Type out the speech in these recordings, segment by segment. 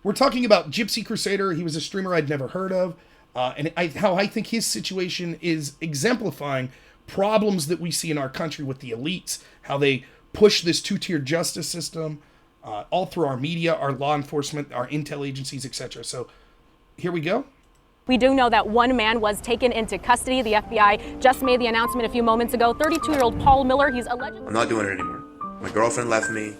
We're talking about Gypsy Crusader. He was a streamer I'd never heard of. How I think his situation is exemplifying problems that we see in our country with the elites, how they push this two-tiered justice system all through our media, our law enforcement, our intel agencies, etc. So here we go. We do know that one man was taken into custody. The FBI just made the announcement a few moments ago. 32-year-old Paul Miller, he's allegedly... I'm not doing it anymore. My girlfriend left me.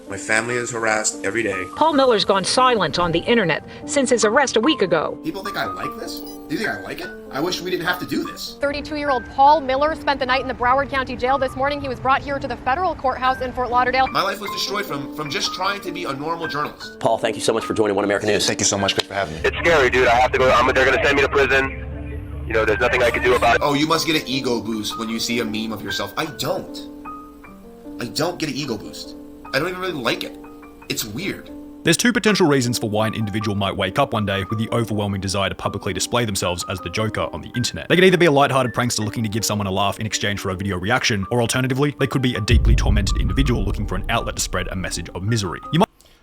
My family is harassed every day. Paul Miller's gone silent on the internet since his arrest a week ago. People think I like this? Do you think I like it? I wish we didn't have to do this. 32-year-old Paul Miller spent the night in the Broward County Jail this morning. He was brought here to the federal courthouse in Fort Lauderdale. My life was destroyed from just trying to be a normal journalist. Paul, thank you so much for joining One American News. Thank you so much, Chris, for having me. It's scary, dude. I have to go. They're going to send me to prison. You know, there's nothing I can do about it. Oh, you must get an ego boost when you see a meme of yourself. I don't get an ego boost. I don't even really like it. It's weird. There's two potential reasons for why an individual might wake up one day with the overwhelming desire to publicly display themselves as the Joker on the internet. They could either be a lighthearted prankster looking to give someone a laugh in exchange for a video reaction, or alternatively, they could be a deeply tormented individual looking for an outlet to spread a message of misery.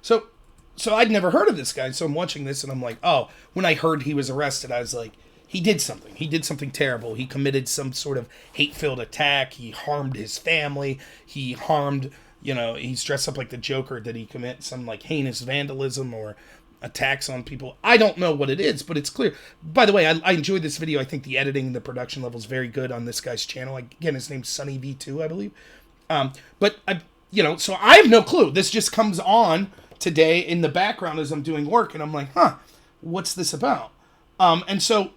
So I'd never heard of this guy, so I'm watching this and I'm like, oh, when I heard he was arrested, I was like, he did something. He did something terrible. He committed some sort of hate-filled attack. He harmed his family. He harmed... he's dressed up like the Joker. Did he commit some like heinous vandalism or attacks on people? I don't know what it is, but it's clear. By the way, I enjoyed this video. I think the editing, the production level is very good on this guy's channel. Again, his name's Sunny V2, I believe. So I have no clue. This just comes on today in the background as I'm doing work, and I'm like, what's this about? And so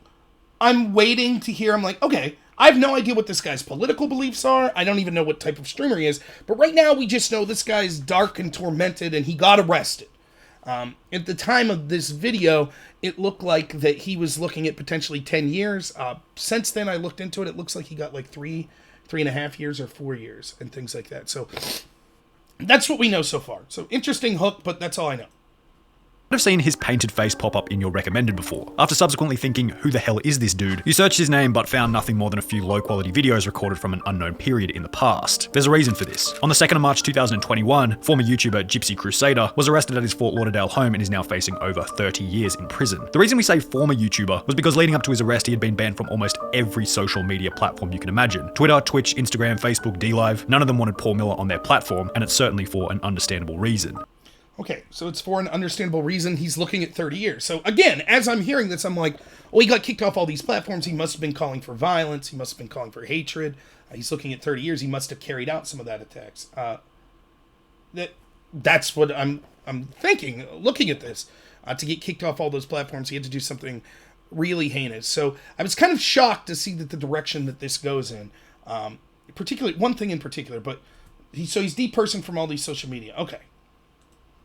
I'm waiting to hear. I'm like, okay. I have no idea what this guy's political beliefs are. I don't even know what type of streamer he is. But right now, we just know this guy's dark and tormented, and he got arrested. At the time of this video, it looked like that he was looking at potentially 10 years. Since then, I looked into it. It looks like he got like 3.5 years or 4 years and things like that. So that's what we know so far. So interesting hook, but that's all I know. I've seen his painted face pop up in your recommended before. After subsequently thinking, who the hell is this dude? You searched his name but found nothing more than a few low quality videos recorded from an unknown period in the past. There's a reason for this. On the 2nd of March 2021, former YouTuber Gypsy Crusader was arrested at his Fort Lauderdale home and is now facing over 30 years in prison. The reason we say former YouTuber was because leading up to his arrest he had been banned from almost every social media platform you can imagine. Twitter, Twitch, Instagram, Facebook, DLive, none of them wanted Paul Miller on their platform, and it's certainly for an understandable reason. Okay, so it's for an understandable reason. He's looking at 30 years. So again, as I'm hearing this, I'm like, well, he got kicked off all these platforms. He must have been calling for violence. He must have been calling for hatred. He's looking at 30 years. He must have carried out some of that attacks. That's what I'm thinking, looking at this. To get kicked off all those platforms, he had to do something really heinous. So I was kind of shocked to see that the direction that this goes in. Particularly, one thing in particular, but he's depersoned from all these social media. Okay.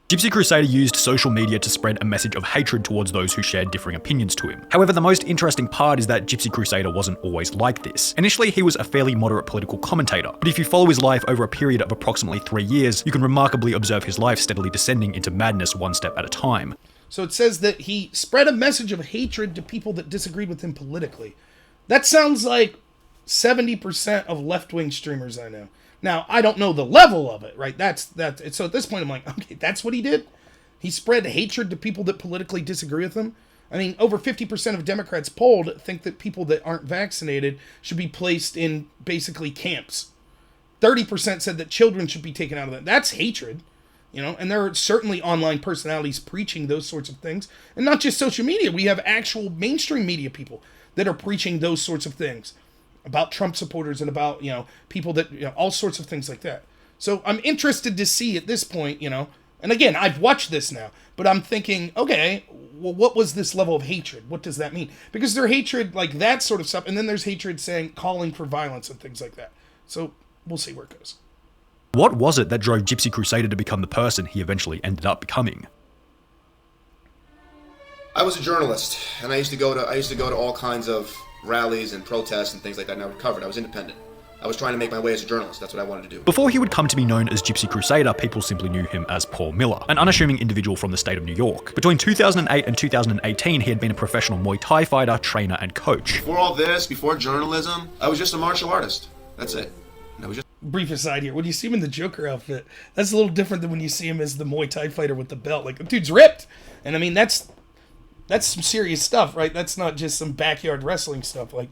Gypsy Crusader used social media to spread a message of hatred towards those who shared differing opinions to him. However, the most interesting part is that Gypsy Crusader wasn't always like this. Initially, he was a fairly moderate political commentator, but if you follow his life over a period of approximately 3 years, you can remarkably observe his life steadily descending into madness one step at a time. So it says that he spread a message of hatred to people that disagreed with him politically. That sounds like 70% of left-wing streamers I know. Now, I don't know the level of it, right? So at this point, I'm like, okay, that's what he did? He spread hatred to people that politically disagree with him? I mean, over 50% of Democrats polled think that people that aren't vaccinated should be placed in basically camps. 30% said that children should be taken out of that. That's hatred, and there are certainly online personalities preaching those sorts of things. And not just social media. We have actual mainstream media people that are preaching those sorts of things about Trump supporters and about, people that, all sorts of things like that. So I'm interested to see at this point, and again, I've watched this now, but I'm thinking, okay, well, what was this level of hatred? What does that mean? Because there's hatred like that sort of stuff, and then there's hatred calling for violence and things like that. So we'll see where it goes. What was it that drove Gypsy Crusader to become the person he eventually ended up becoming? I was a journalist, and I used to go to all kinds of rallies and protests and things like that, and I recovered. I was independent. I was trying to make my way as a journalist. That's what I wanted to do. Before he would come to be known as Gypsy Crusader, people simply knew him as Paul Miller, an unassuming individual from the state of New York. Between 2008 and 2018, he had been a professional Muay Thai fighter, trainer, and coach. Before all this, before journalism, I was just a martial artist. That's it. brief aside here. When you see him in the Joker outfit, that's a little different than when you see him as the Muay Thai fighter with the belt. Like, the dude's ripped. And I mean, that's some serious stuff, right? That's not just some backyard wrestling stuff, like,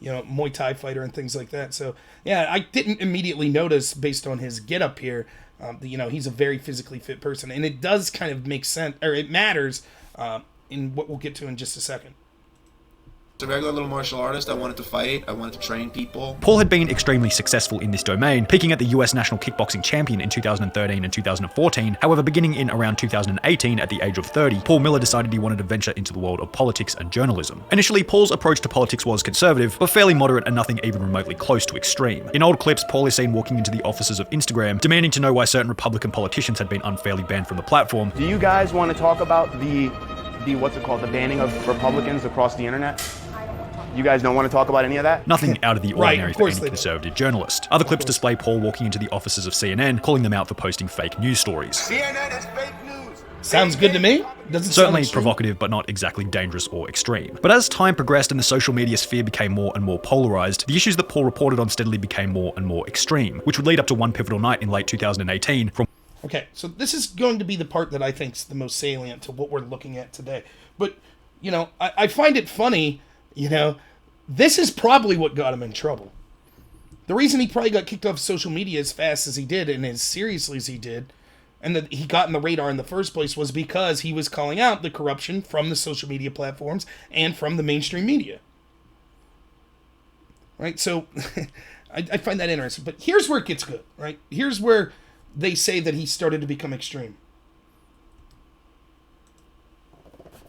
you know, Muay Thai fighter and things like that. So, yeah, I didn't immediately notice based on his getup here, that, you know, he's a very physically fit person. And it does kind of make sense, or it matters in what we'll get to in just a second. As a regular little martial artist, I wanted to fight, I wanted to train people. Paul had been extremely successful in this domain, peaking at the US National Kickboxing Champion in 2013 and 2014. However, beginning in around 2018 at the age of 30, Paul Miller decided he wanted to venture into the world of politics and journalism. Initially, Paul's approach to politics was conservative, but fairly moderate and nothing even remotely close to extreme. In old clips, Paul is seen walking into the offices of Instagram, demanding to know why certain Republican politicians had been unfairly banned from the platform. Do you guys want to talk about the what's it called, the banning of Republicans across the internet? You guys don't want to talk about any of that? Nothing out of the ordinary Right, for any conservative journalist. Other clips display Paul walking into the offices of CNN, calling them out for posting fake news stories. CNN is fake news! Sounds good to me. Doesn't Certainly sound provocative, but not exactly dangerous or extreme. But as time progressed and the social media sphere became more and more polarized, the issues that Paul reported on steadily became more and more extreme, which would lead up to one pivotal night in late 2018 from... Okay, so this is going to be the part that I think is the most salient to what we're looking at today. But, you know, I find it funny, you know, this is probably what got him in trouble. The reason he probably got kicked off social media as fast as he did and as seriously as he did, and that he got in the radar in the first place, was because he was calling out the corruption from the social media platforms and from the mainstream media. Right? So, I find that interesting. But here's where it gets good, right? Here's where they say that he started to become extreme.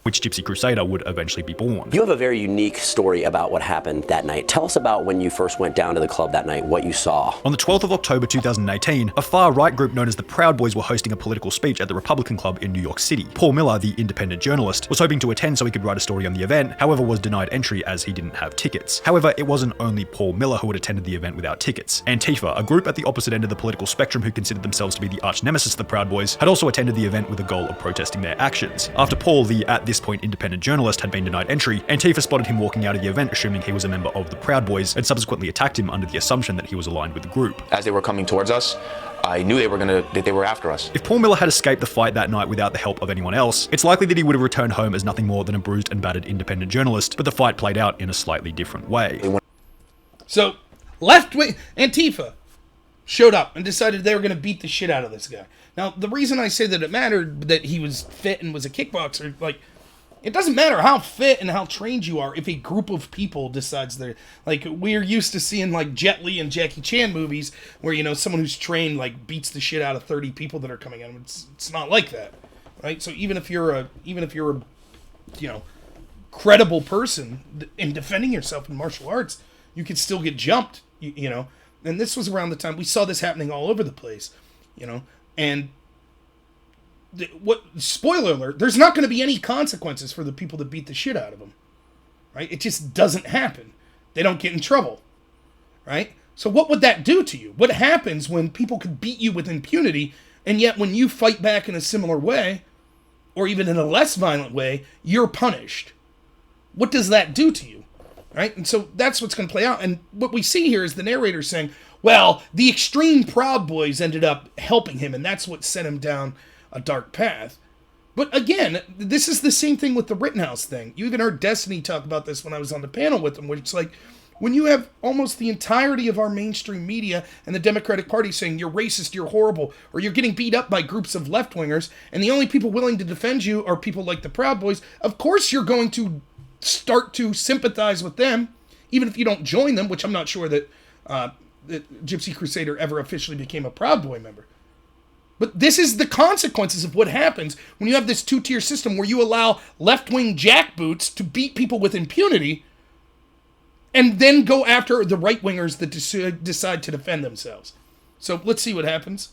Which Gypsy Crusader would eventually be born. You have a very unique story about what happened that night. Tell us about when you first went down to the club that night, what you saw. On the 12th of October 2018, a far-right group known as the Proud Boys were hosting a political speech at the Republican Club in New York City. Paul Miller, the independent journalist, was hoping to attend so he could write a story on the event, however was denied entry as he didn't have tickets. However, it wasn't only Paul Miller who had attended the event without tickets. Antifa, a group at the opposite end of the political spectrum who considered themselves to be the arch nemesis of the Proud Boys, had also attended the event with the goal of protesting their actions. After Paul, the at this point independent journalist, had been denied entry, Antifa spotted him walking out of the event assuming he was a member of the Proud Boys and subsequently attacked him under the assumption that he was aligned with the group. As they were coming towards us, I knew that they were after us. If Paul Miller had escaped the fight that night without the help of anyone else, it's likely that he would have returned home as nothing more than a bruised and battered independent journalist, but the fight played out in a slightly different way. So, left-wing Antifa showed up and decided they were going to beat the shit out of this guy. Now, the reason I say that it mattered that he was fit and was a kickboxer, like, it doesn't matter how fit and how trained you are if a group of people decides they're... Like, we're used to seeing, like, Jet Li and Jackie Chan movies where, you know, someone who's trained, like, beats the shit out of 30 people that are coming at him. It's not like that, right? So even if you're a, you know, credible person in defending yourself in martial arts, you could still get jumped, you know? And this was around the time... We saw this happening all over the place, you know? And... spoiler alert, there's not going to be any consequences for the people that beat the shit out of them, right? It just doesn't happen. They don't get in trouble, right? So what would that do to you? What happens when people could beat you with impunity, and yet when you fight back in a similar way, or even in a less violent way, you're punished? What does that do to you, right? And so that's what's going to play out. And what we see here is the narrator saying, well, the extreme Proud Boys ended up helping him, and that's what sent him down a dark path. But again, this is the same thing with the Rittenhouse thing. You even heard Destiny talk about this when I was on the panel with him, where it's like, when you have almost the entirety of our mainstream media and the Democratic Party saying you're racist, you're horrible, or you're getting beat up by groups of left-wingers, and the only people willing to defend you are people like the Proud Boys, of course you're going to start to sympathize with them, even if you don't join them, which I'm not sure that Gypsy Crusader ever officially became a Proud Boy member. But this is the consequences of what happens when you have this two-tier system where you allow left-wing jackboots to beat people with impunity and then go after the right-wingers that decide to defend themselves. So let's see what happens.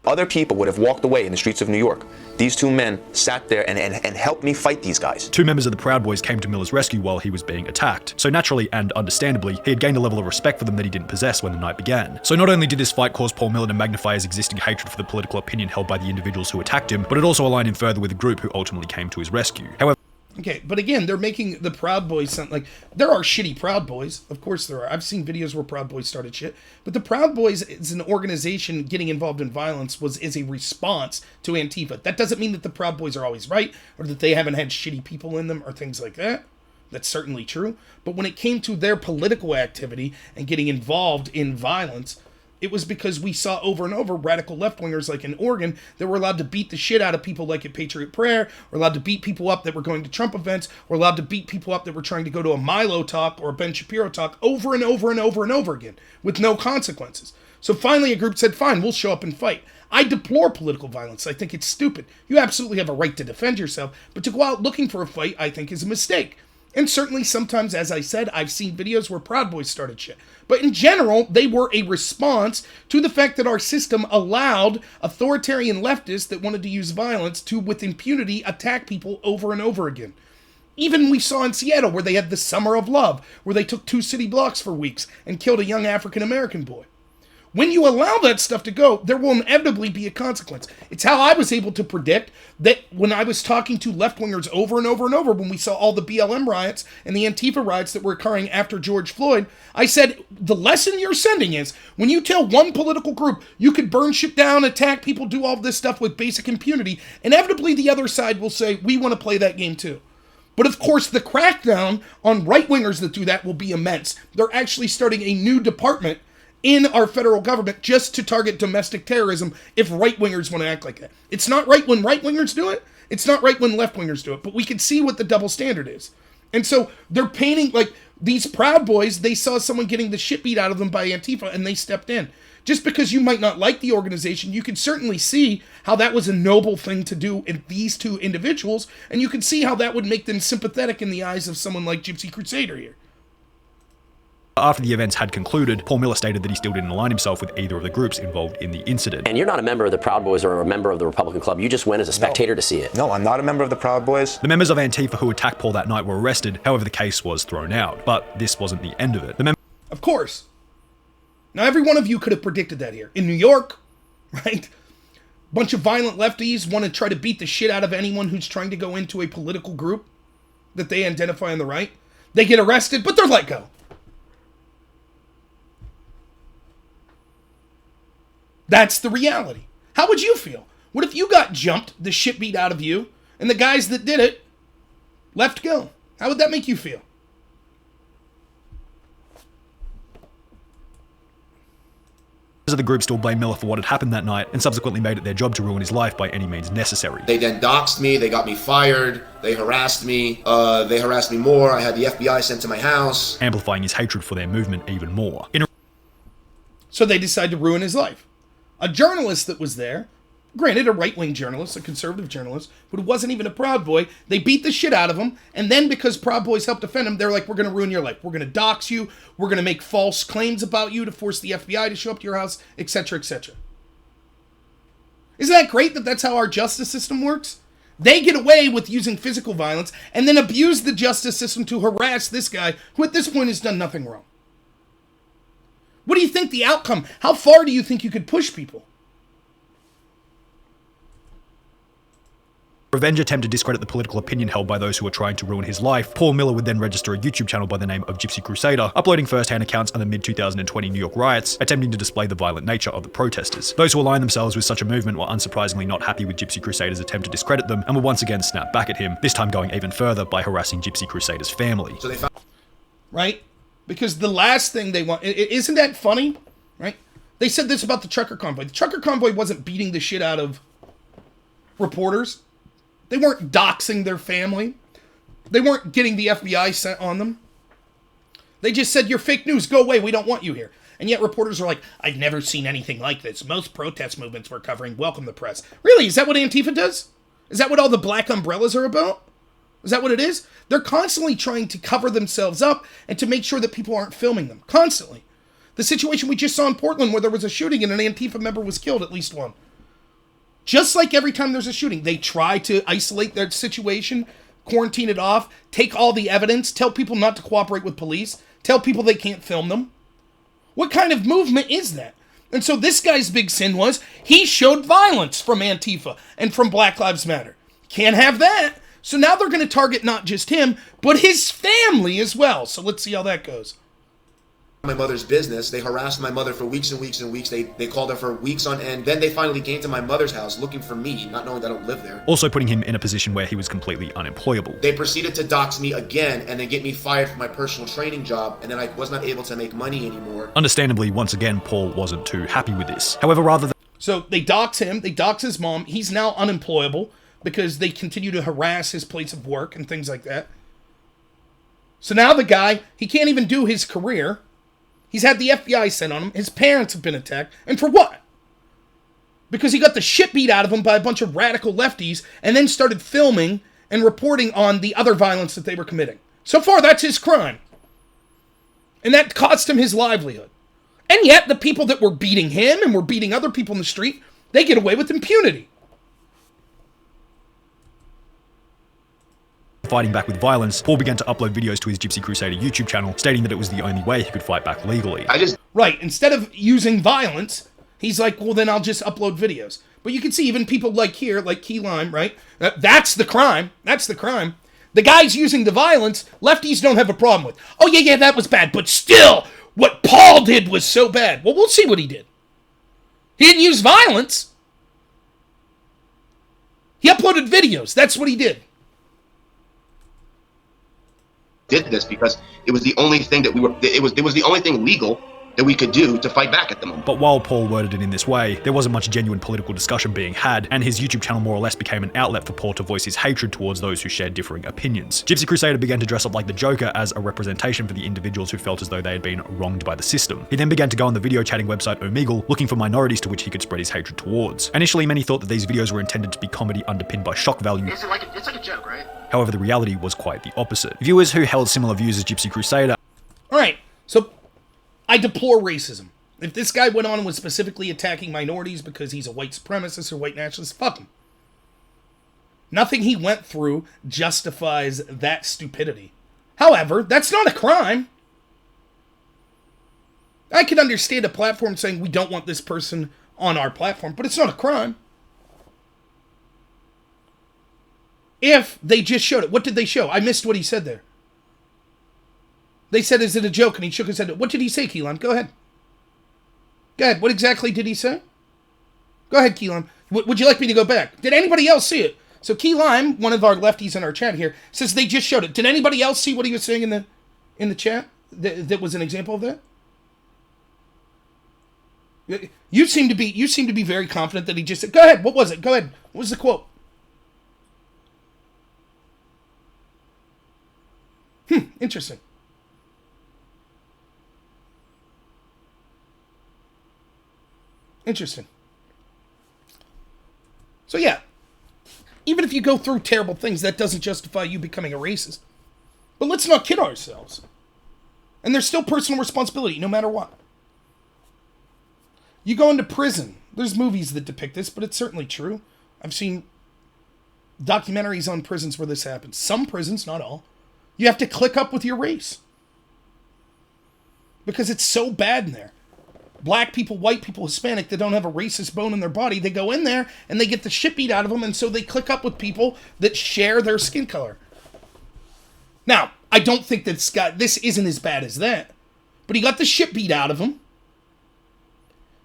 Other people would have walked away in the streets of New York. These two men sat there and helped me fight these guys. Two members of the Proud Boys came to Miller's rescue while he was being attacked. So naturally and understandably, he had gained a level of respect for them that he didn't possess when the night began. So not only did this fight cause Paul Miller to magnify his existing hatred for the political opinion held by the individuals who attacked him, but it also aligned him further with the group who ultimately came to his rescue. However, Okay, but again, they're making the Proud Boys sound like there are shitty Proud Boys. Of course there are. I've seen videos where Proud Boys started shit. But the Proud Boys as an organization getting involved in violence is a response to Antifa. That doesn't mean that the Proud Boys are always right or that they haven't had shitty people in them or things like that. That's certainly true. But when it came to their political activity and getting involved in violence, it was because we saw over and over radical left-wingers like in Oregon that were allowed to beat the shit out of people like at Patriot Prayer, or allowed to beat people up that were going to Trump events, or allowed to beat people up that were trying to go to a Milo talk or a Ben Shapiro talk over and over and over and over again with no consequences. So finally a group said, fine, we'll show up and fight. I deplore political violence. I think it's stupid. You absolutely have a right to defend yourself, but to go out looking for a fight, I think is a mistake. And certainly sometimes, as I said, I've seen videos where Proud Boys started shit. But in general, they were a response to the fact that our system allowed authoritarian leftists that wanted to use violence to, with impunity, attack people over and over again. Even we saw in Seattle where they had the Summer of Love, where they took 2 city blocks for weeks and killed a young African-American boy. When you allow that stuff to go, there will inevitably be a consequence. It's how I was able to predict that when I was talking to left-wingers over and over and over, when we saw all the BLM riots and the Antifa riots that were occurring after George Floyd, I said, the lesson you're sending is, when you tell one political group you could burn shit down, attack people, do all this stuff with basic impunity, inevitably the other side will say, we want to play that game too. But of course, the crackdown on right-wingers that do that will be immense. They're actually starting a new department in our federal government just to target domestic terrorism if right-wingers want to act like that. It's not right when right-wingers do it. It's not right when left-wingers do it. But we can see what the double standard is. And so they're painting, like, these Proud Boys, they saw someone getting the shit beat out of them by Antifa and they stepped in. Just because you might not like the organization, you can certainly see how that was a noble thing to do in these two individuals, and you can see how that would make them sympathetic in the eyes of someone like Gypsy Crusader here. After the events had concluded, Paul Miller stated that he still didn't align himself with either of the groups involved in the incident. And you're not a member of the Proud Boys or a member of the Republican Club. You just went as a spectator to see it. No, I'm not a member of the Proud Boys. The members of Antifa who attacked Paul that night were arrested. However, the case was thrown out. But this wasn't the end of it. Of course. Now, every one of you could have predicted that here. In New York, right? Bunch of violent lefties want to try to beat the shit out of anyone who's trying to go into a political group that they identify on the right. They get arrested, but they're let go. That's the reality. How would you feel? What if you got jumped, the shit beat out of you, and the guys that did it left go? How would that make you feel? Members of the group still blame Miller for what had happened that night and subsequently made it their job to ruin his life by any means necessary. They then doxed me, they got me fired, they harassed me more, I had the FBI sent to my house. Amplifying his hatred for their movement even more. So they decided to ruin his life. A journalist that was there, granted a right-wing journalist, a conservative journalist, but who wasn't even a Proud Boy, they beat the shit out of him, and then because Proud Boys helped defend him, they're like, we're going to ruin your life. We're going to dox you, we're going to make false claims about you to force the FBI to show up to your house, etc., etc. Isn't that great that that's how our justice system works? They get away with using physical violence and then abuse the justice system to harass this guy who at this point has done nothing wrong. What do you think the outcome? How far do you think you could push people? Revenge attempt to discredit the political opinion held by those who were trying to ruin his life, Paul Miller would then register a YouTube channel by the name of Gypsy Crusader, uploading first-hand accounts of the mid-2020 New York riots, attempting to display the violent nature of the protesters. Those who aligned themselves with such a movement were unsurprisingly not happy with Gypsy Crusader's attempt to discredit them, and would once again snap back at him, this time going even further by harassing Gypsy Crusader's family. So they found right? Because the last thing they want... Isn't that funny? Right? They said this about the trucker convoy. The trucker convoy wasn't beating the shit out of reporters. They weren't doxing their family. They weren't getting the FBI sent on them. They just said, you're fake news, go away, we don't want you here. And yet reporters are like, I've never seen anything like this. Most protest movements we're covering welcome the press. Really? Is that what Antifa does? Is that what all the black umbrellas are about? Is that what it is? They're constantly trying to cover themselves up and to make sure that people aren't filming them. Constantly. The situation we just saw in Portland where there was a shooting and an Antifa member was killed, at least one. Just like every time there's a shooting, they try to isolate their situation, quarantine it off, take all the evidence, tell people not to cooperate with police, tell people they can't film them. What kind of movement is that? And so this guy's big sin was he showed violence from Antifa and from Black Lives Matter. Can't have that. So now they're going to target not just him, but his family as well. So let's see how that goes. My mother's business. They harassed my mother for weeks and weeks and weeks. They called her for weeks on end. Then they finally came to my mother's house looking for me, not knowing that I don't live there. Also putting him in a position where he was completely unemployable. They proceeded to dox me again and then get me fired from my personal training job, and then I was not able to make money anymore. Understandably, once again, Paul wasn't too happy with this. However, rather than... So they dox him, they dox his mom. He's now unemployable because they continue to harass his place of work and things like that. So now the guy, he can't even do his career. He's had the FBI sent on him. His parents have been attacked. And for what? Because he got the shit beat out of him by a bunch of radical lefties and then started filming and reporting on the other violence that they were committing. So far, that's his crime. And that cost him his livelihood. And yet, the people that were beating him and were beating other people in the street, they get away with impunity. Fighting back with violence, Paul began to upload videos to his Gypsy Crusader YouTube channel, stating that it was the only way he could fight back legally. Right, instead of using violence, he's like, well, then I'll just upload videos. But you can see even people like here, like Key Lime, right? That's the crime. That's the crime. The guys using the violence, lefties don't have a problem with. Oh, yeah, that was bad. But still, what Paul did was so bad. Well, we'll see what he did. He didn't use violence. He uploaded videos. That's what he did. Did this because it was the only thing that it was the only thing legal that we could do to fight back at the moment. But while Paul worded it in this way, there wasn't much genuine political discussion being had, and his YouTube channel more or less became an outlet for Paul to voice his hatred towards those who shared differing opinions. Gypsy Crusader began to dress up like the Joker as a representation for the individuals who felt as though they had been wronged by the system. He then began to go on the video chatting website Omegle, looking for minorities to which he could spread his hatred towards. Initially, many thought that these videos were intended to be comedy underpinned by shock value. It's like a joke, right? However, the reality was quite the opposite. Viewers who held similar views as Gypsy Crusader... Alright, so I deplore racism. If this guy went on and was specifically attacking minorities because he's a white supremacist or white nationalist, fuck him. Nothing he went through justifies that stupidity. However, that's not a crime. I can understand a platform saying we don't want this person on our platform, but it's not a crime. If they just showed it. What did they show? I missed what he said there. They said, is it a joke? And he shook his head. What did he say, Keelan? Go ahead. Go ahead. What exactly did he say? Go ahead, Key Lime. Would you like me to go back? Did anybody else see it? So Key Lime, one of our lefties in our chat here, says they just showed it. Did anybody else see what he was saying in the chat? That was an example of that? You seem to be very confident that he just said, go ahead. What was it? Go ahead. What was the quote? Interesting. Interesting. So yeah, even if you go through terrible things, that doesn't justify you becoming a racist. But let's not kid ourselves. And there's still personal responsibility, no matter what. You go into prison. There's movies that depict this, but it's certainly true. I've seen documentaries on prisons where this happens. Some prisons, not all. You have to click up with your race. Because it's so bad in there. Black people, white people, Hispanic, that don't have a racist bone in their body, they go in there and they get the shit beat out of them, and so they click up with people that share their skin color. Now, I don't think that this isn't as bad as that, but he got the shit beat out of him.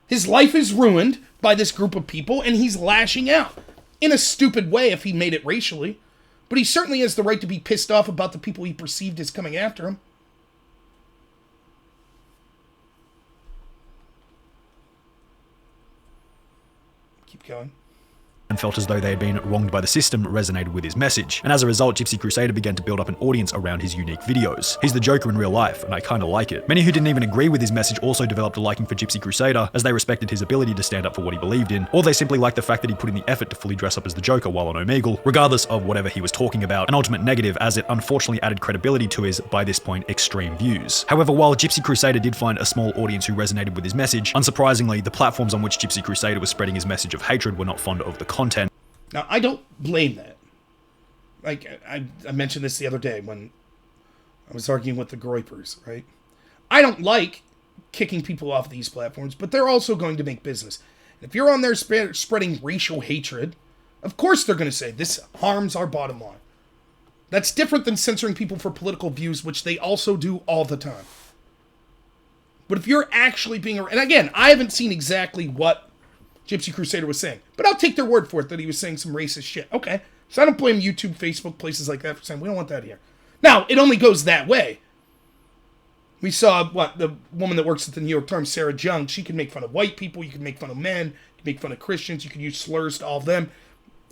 His life is ruined by this group of people, and he's lashing out. In a stupid way if he made it racially, but he certainly has the right to be pissed off about the people he perceived as coming after him. Keep going. And felt as though they had been wronged by the system resonated with his message. And as a result, Gypsy Crusader began to build up an audience around his unique videos. He's the Joker in real life, and I kinda like it. Many who didn't even agree with his message also developed a liking for Gypsy Crusader, as they respected his ability to stand up for what he believed in, or they simply liked the fact that he put in the effort to fully dress up as the Joker while on Omegle, regardless of whatever he was talking about, an ultimate negative as it unfortunately added credibility to his, by this point, extreme views. However, while Gypsy Crusader did find a small audience who resonated with his message, unsurprisingly, the platforms on which Gypsy Crusader was spreading his message of hatred were not fond of the content. Now, I don't blame that. Like, I mentioned this the other day when I was arguing with the Groypers, right? I don't like kicking people off these platforms, but they're also going to make business. If you're on there spreading racial hatred, of course they're going to say, this harms our bottom line. That's different than censoring people for political views, which they also do all the time. But if you're actually being... And again, I haven't seen exactly what Gypsy Crusader was saying, but I'll take their word for it that he was saying some racist shit. Okay. So I don't blame YouTube, Facebook, places like that for saying, we don't want that here. Now, it only goes that way. We saw, the woman that works at the New York Times, Sarah Jung, she can make fun of white people, you can make fun of men, you can make fun of Christians, you can use slurs to all of them.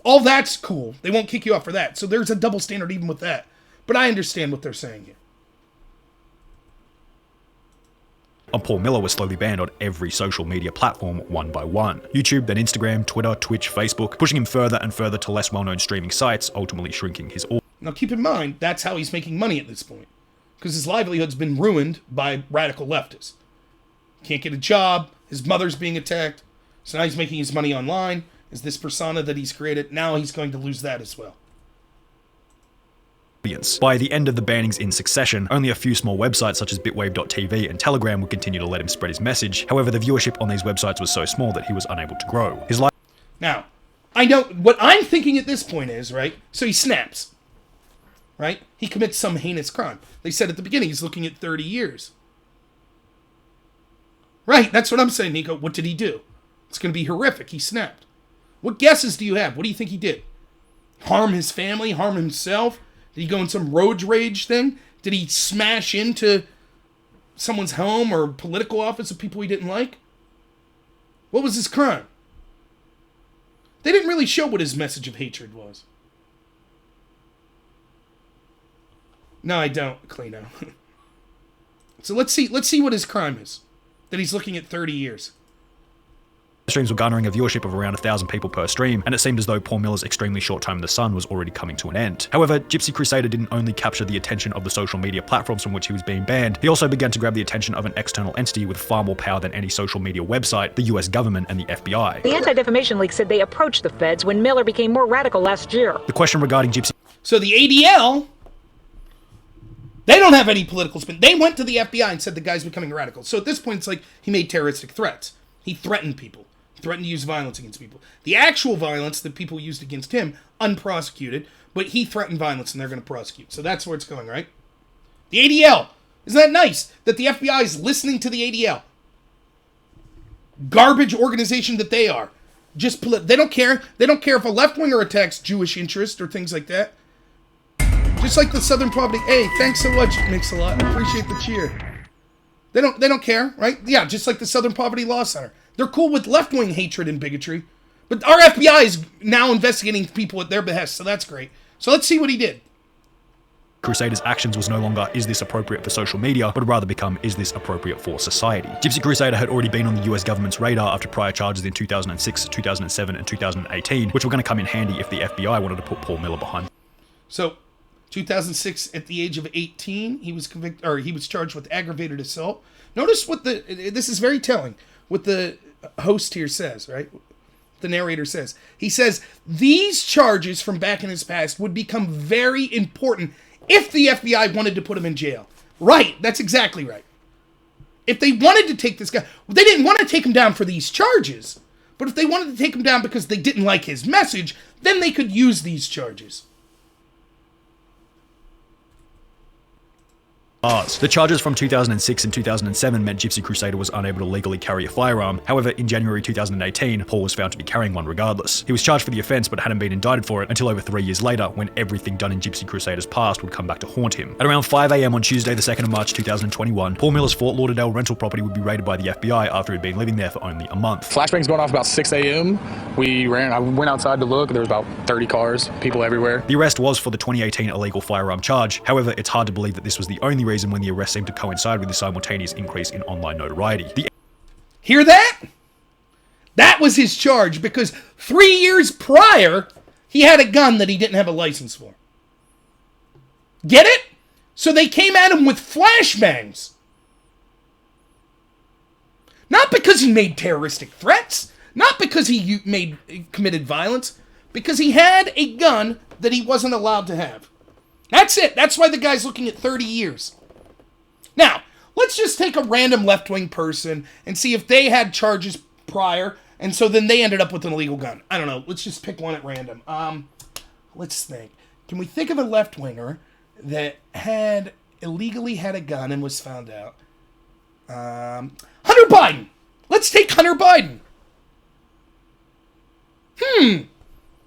All that's cool. They won't kick you off for that. So there's a double standard even with that. But I understand what they're saying here. And Paul Miller was slowly banned on every social media platform one by one. YouTube, then Instagram, Twitter, Twitch, Facebook, pushing him further and further to less well-known streaming sites, ultimately shrinking his audience. Now keep in mind, that's how he's making money at this point. Because his livelihood's been ruined by radical leftists. Can't get a job, his mother's being attacked, so now he's making his money online. Is this persona that he's created, now he's going to lose that as well. By the end of the bannings in succession, only a few small websites such as bitwave.tv and Telegram would continue to let him spread his message. However, the viewership on these websites was so small that he was unable to grow. Now, I know what I'm thinking at this point is, right? So he snaps, right? He commits some heinous crime. They said at the beginning he's looking at 30 years. Right, that's what I'm saying, Nico. What did he do? It's going to be horrific. He snapped. What guesses do you have? What do you think he did? Harm his family? Harm himself? Did he go in some road rage thing? Did he smash into someone's home or political office of people he didn't like? What was his crime? They didn't really show what his message of hatred was. No, I don't, Cleano. So let's see what his crime is. That he's looking at 30 years. Streams were garnering a viewership of around 1,000 people per stream, and it seemed as though Paul Miller's extremely short time in the sun was already coming to an end. However, Gypsy Crusader didn't only capture the attention of the social media platforms from which he was being banned, he also began to grab the attention of an external entity with far more power than any social media website, the US government and the FBI. The Anti-Defamation League said they approached the feds when Miller became more radical last year. The question regarding Gypsy... So the ADL, they don't have any political spin. They went to the FBI and said the guy's becoming radical. So at this point, it's like he made terroristic threats. He threatened people. Threatened to use violence against people. The actual violence that people used against him, unprosecuted, but he threatened violence and they're going to prosecute. So that's where it's going, right? The ADL. Isn't that nice that the FBI is listening to the ADL? Garbage organization that they are. They don't care. They don't care if a left-winger attacks Jewish interest or things like that. Just like the Southern Poverty. Hey, thanks so much, Mix-a-Lot. I appreciate the cheer. They don't care, right? Yeah, just like the Southern Poverty Law Center. They're cool with left-wing hatred and bigotry. But our FBI is now investigating people at their behest, so that's great. So let's see what he did. Crusader's actions was no longer, is this appropriate for social media, but rather become, is this appropriate for society? Gypsy Crusader had already been on the US government's radar after prior charges in 2006, 2007, and 2018, which were going to come in handy if the FBI wanted to put Paul Miller behind. So, 2006, at the age of 18, he was convicted, or he was charged with aggravated assault. Notice what this is very telling, what the host here says, right? The narrator says. He says, these charges from back in his past would become very important if the FBI wanted to put him in jail. Right, that's exactly right. If they wanted to take this guy, they didn't want to take him down for these charges. But if they wanted to take him down because they didn't like his message, then they could use these charges. The charges from 2006 and 2007 meant Gypsy Crusader was unable to legally carry a firearm. However, in January 2018, Paul was found to be carrying one regardless. He was charged for the offense but hadn't been indicted for it until over 3 years later, when everything done in Gypsy Crusader's past would come back to haunt him. At around 5 AM on Tuesday, the 2nd of March 2021, Paul Miller's Fort Lauderdale rental property would be raided by the FBI after he'd been living there for only a month. Flashbangs going off about 6 AM. I went outside to look. There was about 30 cars, people everywhere. The arrest was for the 2018 illegal firearm charge. However, it's hard to believe that this was the only reason when the arrest seemed to coincide with the simultaneous increase in online notoriety. Hear that? That was his charge, because 3 years prior, he had a gun that he didn't have a license for. Get it? So they came at him with flashbangs. Not because he made terroristic threats, not because he committed violence, because he had a gun that he wasn't allowed to have. That's it. That's why the guy's looking at 30 years. Now, let's just take a random left-wing person and see if they had charges prior, and so then they ended up with an illegal gun. I don't know. Let's just pick one at random. Let's think. Can we think of a left-winger that had illegally had a gun and was found out? Hunter Biden. Let's take Hunter Biden.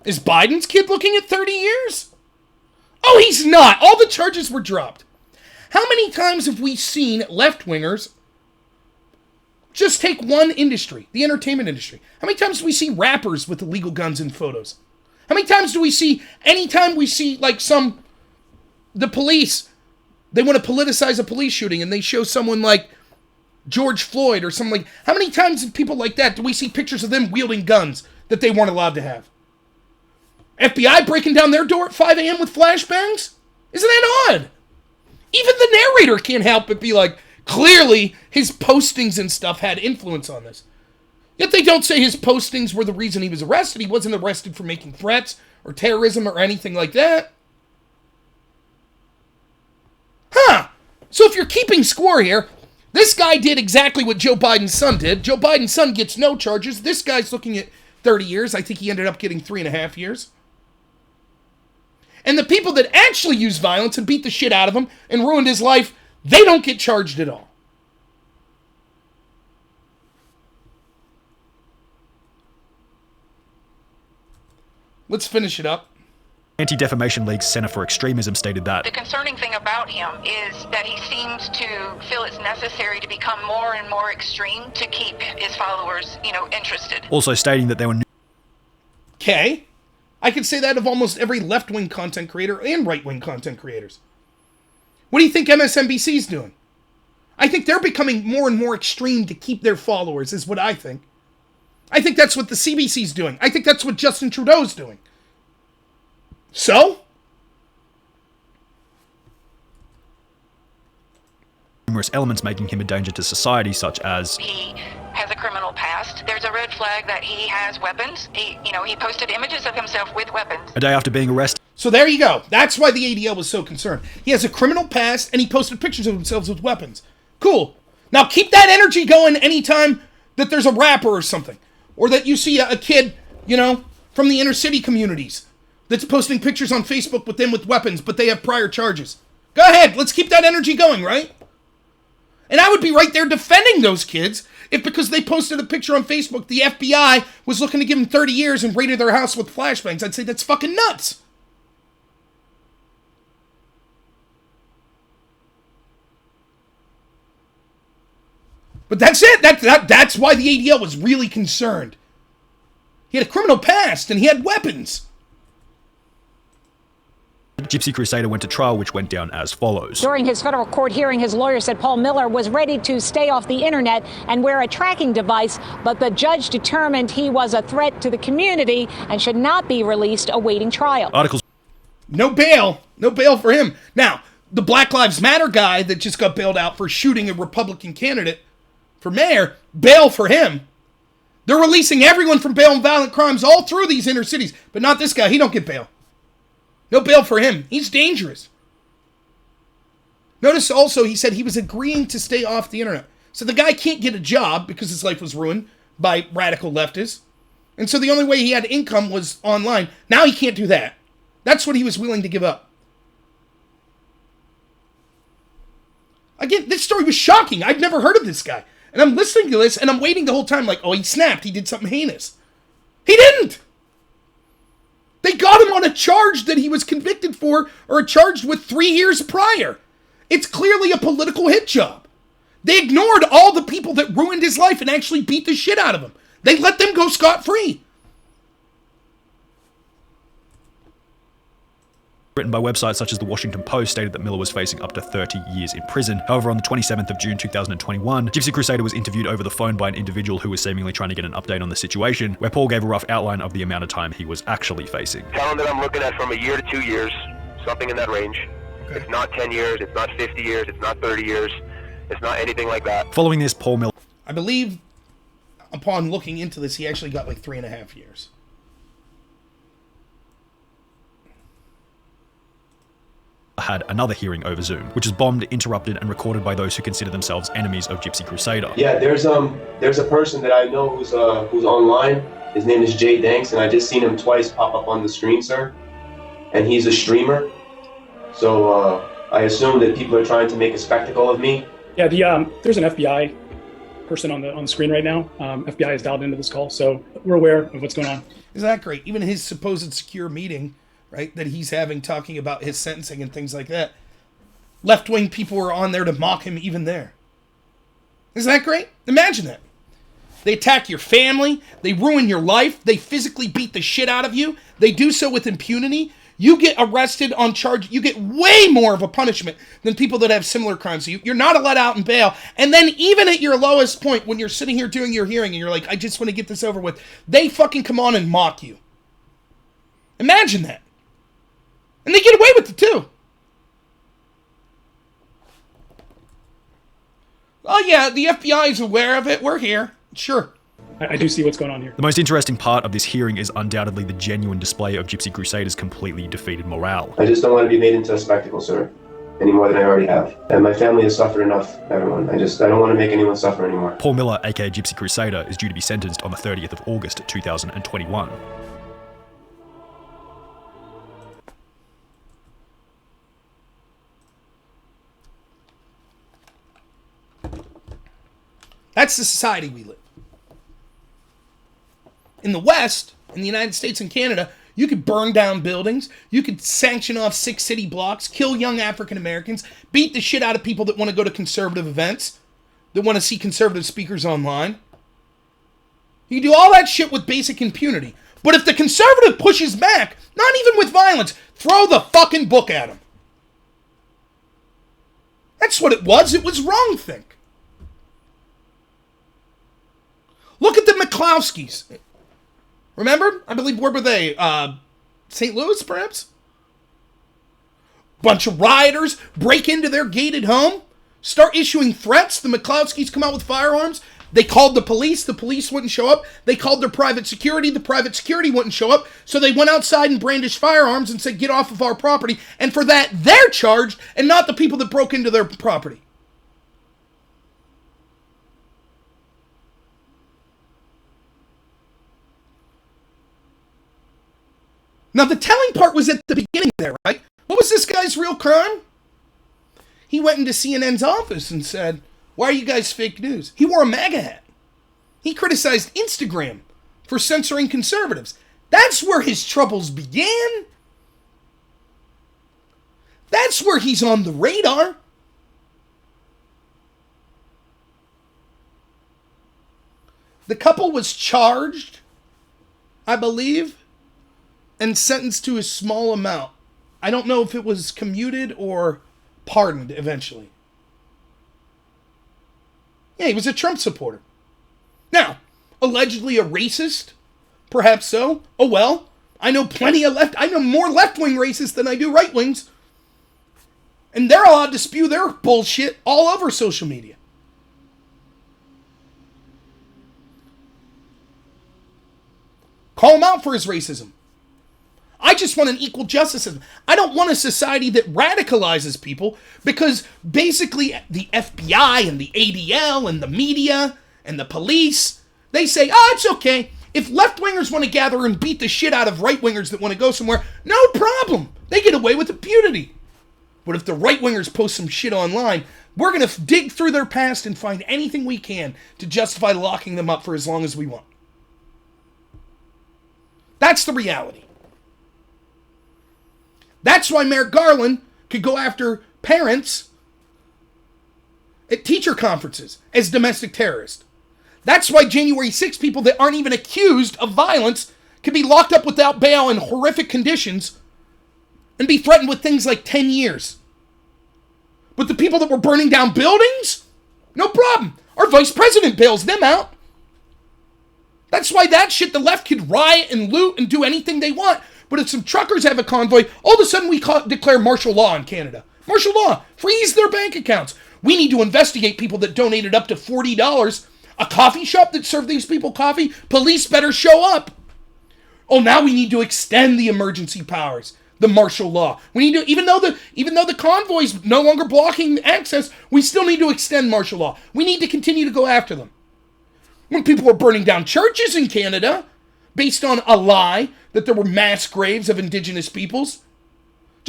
Is Biden's kid looking at 30 years? Oh, he's not. All the charges were dropped. How many times have we seen left-wingers just take one industry, the entertainment industry? How many times do we see rappers with illegal guns in photos? How many times do we see, anytime we see like the police, they want to politicize a police shooting and they show someone like George Floyd or something like, how many times people like that do we see pictures of them wielding guns that they weren't allowed to have? FBI breaking down their door at 5 a.m. with flashbangs? Isn't that odd? Even the narrator can't help but be like, clearly his postings and stuff had influence on this. Yet they don't say his postings were the reason he was arrested. He wasn't arrested for making threats or terrorism or anything like that. So if you're keeping score here, this guy did exactly what Joe Biden's son did. Joe Biden's son gets no charges. This guy's looking at 30 years. I think he ended up getting 3.5 years. And the people that actually used violence and beat the shit out of him and ruined his life, they don't get charged at all. Let's finish it up. Anti-Defamation League's Center for Extremism stated that the concerning thing about him is that he seems to feel it's necessary to become more and more extreme to keep his followers, interested. Also stating that there were Okay. I could say that of almost every left-wing content creator and right-wing content creators. What do you think MSNBC's doing? I think they're becoming more and more extreme to keep their followers, is what I think. I think that's what the CBC's doing. I think that's what Justin Trudeau's doing. So? numerous elements making him a danger to society, such as he has a criminal past. There's a red flag that he has weapons. He posted images of himself with weapons. a day after being arrested. So there you go. That's why the ADL was so concerned. He has a criminal past, and he posted pictures of himself with weapons. Cool. Now keep that energy going anytime that there's a rapper or something. Or that you see a kid, from the inner city communities that's posting pictures on Facebook with them with weapons, but they have prior charges. Go ahead. Let's keep that energy going, right? And I would be right there defending those kids if because they posted a picture on Facebook, the FBI was looking to give them 30 years and raided their house with flashbangs. I'd say that's fucking nuts. But that's it. That's why the ADL was really concerned. He had a criminal past and he had weapons. Gypsy Crusader went to trial, which went down as follows. During his federal court hearing, his lawyer said Paul Miller was ready to stay off the internet and wear a tracking device, but the judge determined he was a threat to the community and should not be released awaiting trial. Articles. No bail. No bail for him. Now, the Black Lives Matter guy that just got bailed out for shooting a Republican candidate for mayor, bail for him. They're releasing everyone from bail and violent crimes all through these inner cities, but not this guy. He don't get bail. No bail for him. He's dangerous. Notice also he said he was agreeing to stay off the internet. So the guy can't get a job because his life was ruined by radical leftists. And so the only way he had income was online. Now he can't do that. That's what he was willing to give up. Again, this story was shocking. I've never heard of this guy. And I'm listening to this and I'm waiting the whole time like, oh, he snapped. He did something heinous. He didn't. They got him on a charge that he was convicted for or charged with 3 years prior. It's clearly a political hit job. They ignored all the people that ruined his life and actually beat the shit out of him. They let them go scot-free. Written by websites such as the Washington Post stated that Miller was facing up to 30 years in prison. However, on the 27th of June 2021, Gypsy Crusader was interviewed over the phone by an individual who was seemingly trying to get an update on the situation, where Paul gave a rough outline of the amount of time he was actually facing. Tell him that I'm looking at from a year to 2 years, something in that range. Okay. It's not 10 years, it's not 50 years, it's not 30 years, it's not anything like that. Following this, Paul Miller, I believe, upon looking into this, he actually got like 3.5 years. had another hearing over Zoom, which was bombed, interrupted, and recorded by those who consider themselves enemies of Gypsy Crusader. Yeah, there's a person that I know who's online. His name is Jay Danks, and I just seen him twice pop up on the screen, sir. and he's a streamer. So I assume that people are trying to make a spectacle of me. Yeah, there's an FBI person on the screen right now. FBI is dialed into this call, so we're aware of what's going on. Isn't that great? Even his supposed secure meeting, right, that he's having talking about his sentencing and things like that, left-wing people were on there to mock him even there. Isn't that great? Imagine that. They attack your family, they ruin your life, they physically beat the shit out of you, they do so with impunity. You get arrested on charge, you get way more of a punishment than people that have similar crimes. So you're not let out and bail. And then even at your lowest point, when you're sitting here doing your hearing and you're like, I just want to get this over with, they fucking come on and mock you. Imagine that. And they get away with it too. Oh yeah, the FBI is aware of it, we're here. Sure. I do see what's going on here. The most interesting part of this hearing is undoubtedly the genuine display of Gypsy Crusader's completely defeated morale. I just don't want to be made into a spectacle, sir, any more than I already have. And my family has suffered enough, everyone. I don't want to make anyone suffer anymore. Paul Miller, aka Gypsy Crusader, is due to be sentenced on the 30th of August 2021. That's the society we live. In the West, in the United States and Canada, you could burn down buildings, you could sanction off 6 city blocks, kill young African Americans, beat the shit out of people that want to go to conservative events, that want to see conservative speakers online. You can do all that shit with basic impunity. But if the conservative pushes back, not even with violence, throw the fucking book at him. That's what it was. It was wrongthink. Look at the McClowskis. Remember? I believe, where were they? St. Louis, perhaps? Bunch of rioters break into their gated home, start issuing threats. The McClowskis come out with firearms. They called the police wouldn't show up. They called their private security wouldn't show up. So they went outside and brandished firearms and said, get off of our property. And for that, they're charged and not the people that broke into their property. Now, the telling part was at the beginning there, right? What was this guy's real crime? He went into CNN's office and said, why are you guys fake news? He wore a MAGA hat. He criticized Instagram for censoring conservatives. That's where his troubles began. That's where he's on the radar. The couple was charged, I believe, and sentenced to a small amount. I don't know if it was commuted or pardoned eventually. Yeah, he was a Trump supporter. Now, allegedly a racist? Perhaps so. Oh well. I know more left-wing racists than I do right-wings. And they're allowed to spew their bullshit all over social media. Call him out for his racism. I just want an equal justice system. I don't want a society that radicalizes people because basically the FBI and the ADL and the media and the police, they say, it's okay. If left-wingers want to gather and beat the shit out of right-wingers that want to go somewhere, no problem. They get away with impunity. But if the right-wingers post some shit online, we're going to dig through their past and find anything we can to justify locking them up for as long as we want. That's the reality. That's why Merrick Garland could go after parents at teacher conferences as domestic terrorists. That's why January 6 people that aren't even accused of violence can be locked up without bail in horrific conditions and be threatened with things like 10 years. But the people that were burning down buildings, no problem. Our vice president bails them out. That's why that shit, the left could riot and loot and do anything they want. But if some truckers have a convoy, all of a sudden we declare martial law in Canada. Martial law. Freeze their bank accounts. We need to investigate people that donated up to $40. A coffee shop that served these people coffee, police better show up. Oh, now we need to extend the emergency powers, the martial law. We need to, even though the convoy's no longer blocking access, we still need to extend martial law. We need to continue to go after them. When people were burning down churches in Canada, based on a lie that there were mass graves of indigenous peoples,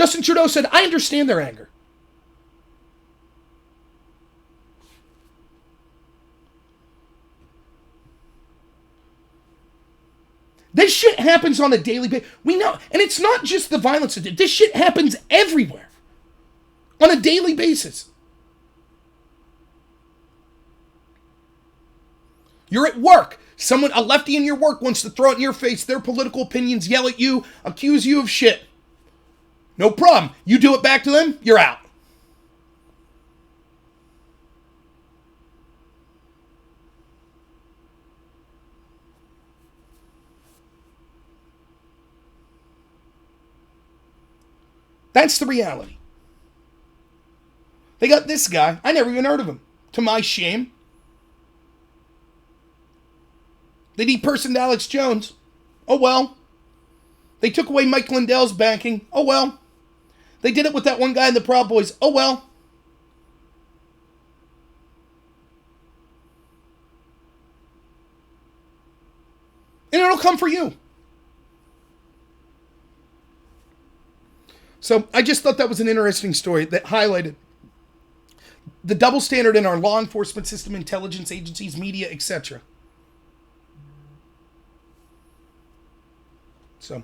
Justin Trudeau said, I understand their anger. This shit happens on a daily basis. We know, and it's not just the violence. This shit happens everywhere on a daily basis. You're at work. A lefty in your work wants to throw it in your face, their political opinions, yell at you, accuse you of shit. No problem. You do it back to them, you're out. That's the reality. They got this guy. I never even heard of him. To my shame. They depersoned Alex Jones. Oh well. They took away Mike Lindell's banking. Oh well. They did it with that one guy in the Proud Boys. Oh well. And it'll come for you. So I just thought that was an interesting story that highlighted the double standard in our law enforcement system, intelligence agencies, media, etc. So